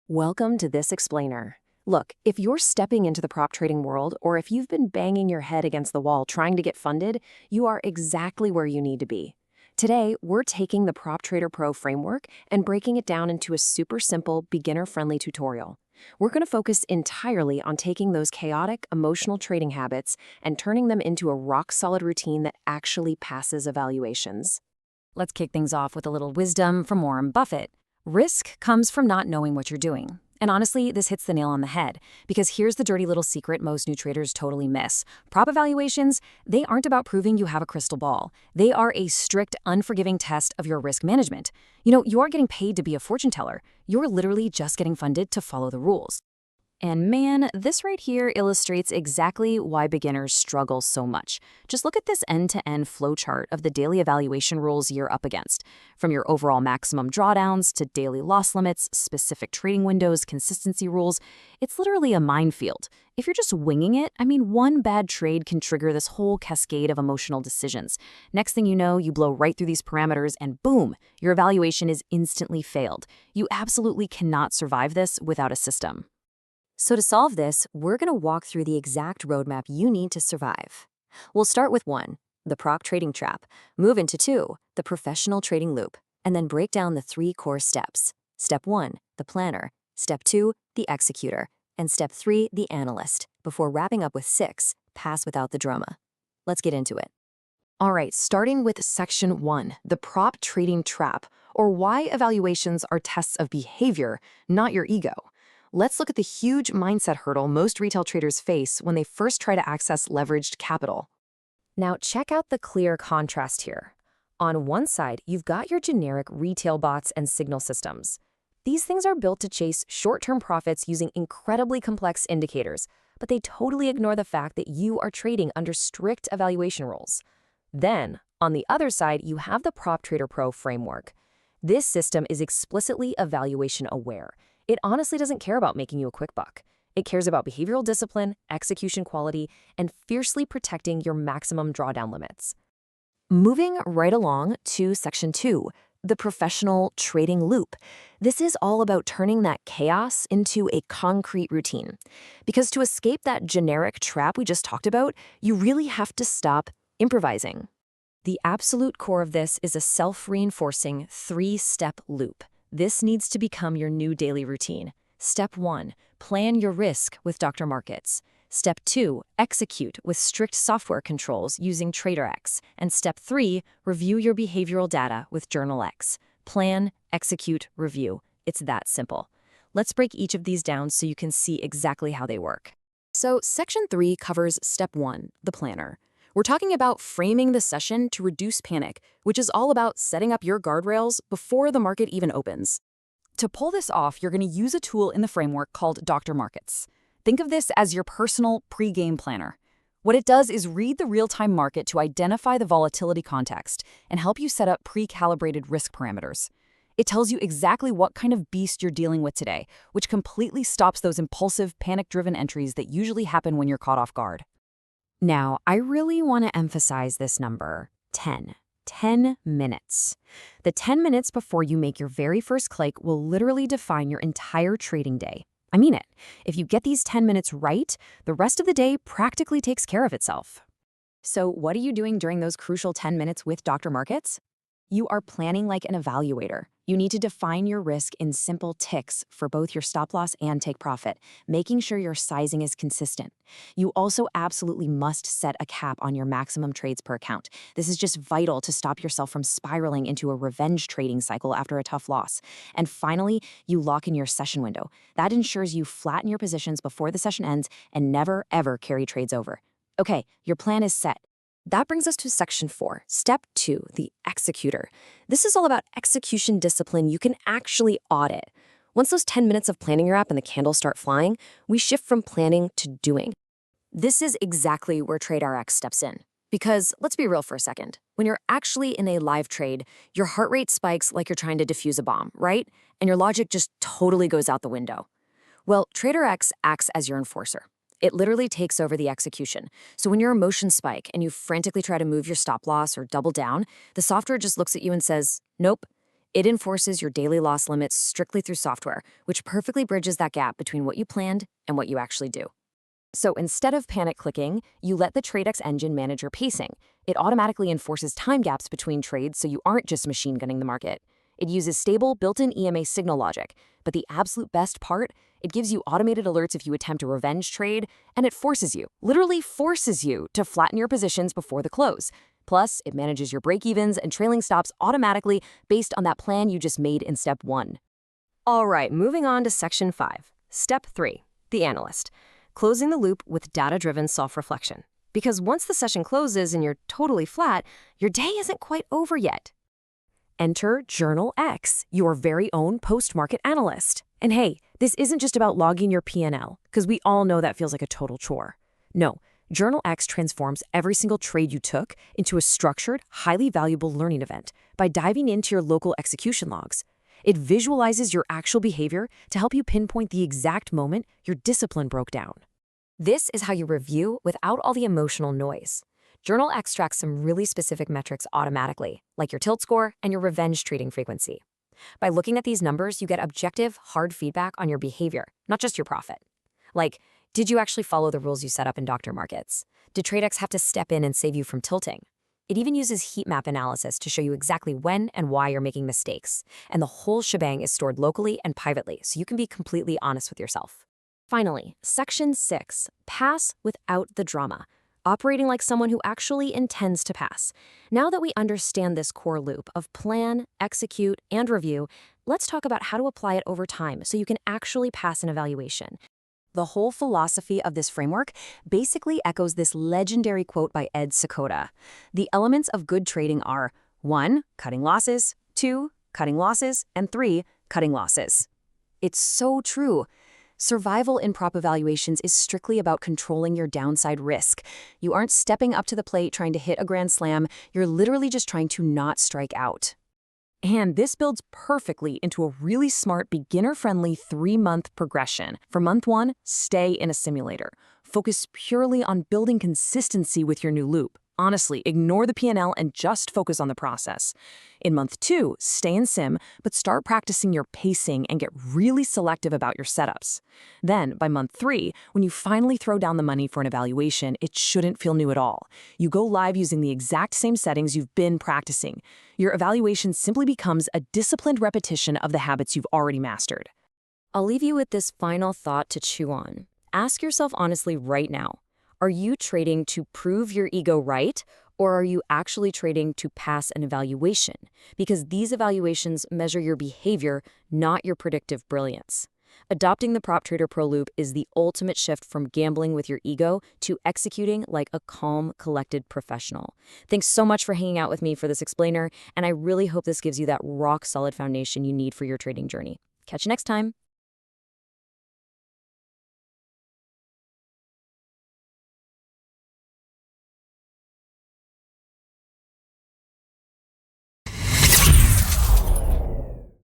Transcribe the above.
Welcome to This Explainer. Look, if you're stepping into the prop trading world or if you've been banging your head against the wall trying to get funded, you are exactly where you need to be. Today, we're taking the Prop Trader Pro framework and breaking it down into a super simple, beginner-friendly tutorial. We're going to focus entirely on taking those chaotic, emotional trading habits and turning them into a rock-solid routine that actually passes evaluations. Let's kick things off with a little wisdom from Warren Buffett. Risk comes from not knowing what you're doing. And honestly, this hits the nail on the head, because here's the dirty little secret most new traders totally miss. Prop evaluations, they aren't about proving you have a crystal ball. They are a strict, unforgiving test of your risk management. You aren't getting paid to be a fortune teller. You're literally just getting funded to follow the rules. And man, this right here illustrates exactly why beginners struggle so much. Just look at this end-to-end flowchart of the daily evaluation rules you're up against. From your overall maximum drawdowns to daily loss limits, specific trading windows, consistency rules, it's literally a minefield. If you're just winging it, one bad trade can trigger this whole cascade of emotional decisions. Next thing you know, you blow right through these parameters and boom, your evaluation is instantly failed. You absolutely cannot survive this without a system. So to solve this, we're going to walk through the exact roadmap you need to survive. We'll start with 1, the prop trading trap, move into 2, the professional trading loop, and then break down the 3 core steps. Step 1, the planner, Step 2, the executor, and Step 3, the analyst, before wrapping up with 6, pass without the drama. Let's get into it. All right, starting with Section 1, the prop trading trap, or why evaluations are tests of behavior, not your ego. Let's look at the huge mindset hurdle most retail traders face when they first try to access leveraged capital. Now check out the clear contrast here. On one side, you've got your generic retail bots and signal systems. These things are built to chase short-term profits using incredibly complex indicators, but they totally ignore the fact that you are trading under strict evaluation rules. Then, on the other side, you have the Prop Trader Pro framework. This system is explicitly evaluation aware. It honestly doesn't care about making you a quick buck. It cares about behavioral discipline, execution quality, and fiercely protecting your maximum drawdown limits. Moving right along to Section 2, the professional trading loop. This is all about turning that chaos into a concrete routine. Because to escape that generic trap we just talked about, you really have to stop improvising. The absolute core of this is a self-reinforcing 3-step loop. This needs to become your new daily routine. Step 1, plan your risk with Dr. Markets. Step 2, execute with strict software controls using TraderX. And Step 3, review your behavioral data with JournalX. Plan, execute, review. It's that simple. Let's break each of these down so you can see exactly how they work. So Section 3 covers Step 1, the planner. We're talking about framing the session to reduce panic, which is all about setting up your guardrails before the market even opens. To pull this off, you're going to use a tool in the framework called Dr. Markets. Think of this as your personal pre-game planner. What it does is read the real-time market to identify the volatility context and help you set up pre-calibrated risk parameters. It tells you exactly what kind of beast you're dealing with today, which completely stops those impulsive, panic-driven entries that usually happen when you're caught off guard. Now, I really want to emphasize this number, 10. 10 minutes. The 10 minutes before you make your very first click will literally define your entire trading day. I mean it. If you get these 10 minutes right, the rest of the day practically takes care of itself. So what are you doing during those crucial 10 minutes with Dr. Markets? You are planning like an evaluator. You need to define your risk in simple ticks for both your stop loss and take profit, making sure your sizing is consistent. You also absolutely must set a cap on your maximum trades per account. This is just vital to stop yourself from spiraling into a revenge trading cycle after a tough loss. And finally, you lock in your session window. That ensures you flatten your positions before the session ends and never, ever carry trades over. Okay, your plan is set. That brings us to Section 4, Step 2, the executor. This is all about execution discipline you can actually audit. Once those 10 minutes of planning your app and the candles start flying, we shift from planning to doing. This is exactly where TraderX steps in. Because let's be real for a second. When you're actually in a live trade, your heart rate spikes like you're trying to defuse a bomb, right? And your logic just totally goes out the window. Well, TraderX acts as your enforcer. It literally takes over the execution. So when your emotions spike and you frantically try to move your stop loss or double down, the software just looks at you and says, nope, It enforces your daily loss limits strictly through software, which perfectly bridges that gap between what you planned and what you actually do. So instead of panic clicking, you let the TradeX engine manage your pacing. It automatically enforces time gaps between trades so you aren't just machine gunning the market. It uses stable, built-in EMA signal logic. But the absolute best part, it gives you automated alerts if you attempt a revenge trade, and it forces you, literally forces you, to flatten your positions before the close. Plus, it manages your break-evens and trailing stops automatically based on that plan you just made in Step 1. All right, moving on to Section 5. Step 3, the analyst. Closing the loop with data-driven self-reflection. Because once the session closes and you're totally flat, your day isn't quite over yet. Enter Journal X, your very own post-market analyst. And hey, this isn't just about logging your P&L, because we all know that feels like a total chore. No, Journal X transforms every single trade you took into a structured, highly valuable learning event by diving into your local execution logs. It visualizes your actual behavior to help you pinpoint the exact moment your discipline broke down. This is how you review without all the emotional noise. Journal extracts some really specific metrics automatically, like your tilt score and your revenge trading frequency. By looking at these numbers, you get objective, hard feedback on your behavior, not just your profit. Like, did you actually follow the rules you set up in doctor markets? Did TradeX have to step in and save you from tilting? It even uses heat map analysis to show you exactly when and why you're making mistakes. And the whole shebang is stored locally and privately, so you can be completely honest with yourself. Finally, Section 6, pass without the drama. Operating like someone who actually intends to pass. Now that we understand this core loop of plan, execute, and review, let's talk about how to apply it over time so you can actually pass an evaluation. The whole philosophy of this framework basically echoes this legendary quote by Ed Seykota. The elements of good trading are 1. Cutting losses, 2. Cutting losses, and 3. Cutting losses. It's so true. Survival in prop evaluations is strictly about controlling your downside risk. You aren't stepping up to the plate trying to hit a grand slam, you're literally just trying to not strike out. And this builds perfectly into a really smart, beginner-friendly 3-month progression. For month 1, stay in a simulator. Focus purely on building consistency with your new loop. Honestly, ignore the P&L and just focus on the process. In month 2, stay in sim, but start practicing your pacing and get really selective about your setups. Then, by month 3, when you finally throw down the money for an evaluation, it shouldn't feel new at all. You go live using the exact same settings you've been practicing. Your evaluation simply becomes a disciplined repetition of the habits you've already mastered. I'll leave you with this final thought to chew on. Ask yourself honestly right now. Are you trading to prove your ego right, or are you actually trading to pass an evaluation? Because these evaluations measure your behavior, not your predictive brilliance. Adopting the Prop Trader Pro Loop is the ultimate shift from gambling with your ego to executing like a calm, collected professional. Thanks so much for hanging out with me for this explainer, and I really hope this gives you that rock-solid foundation you need for your trading journey. Catch you next time.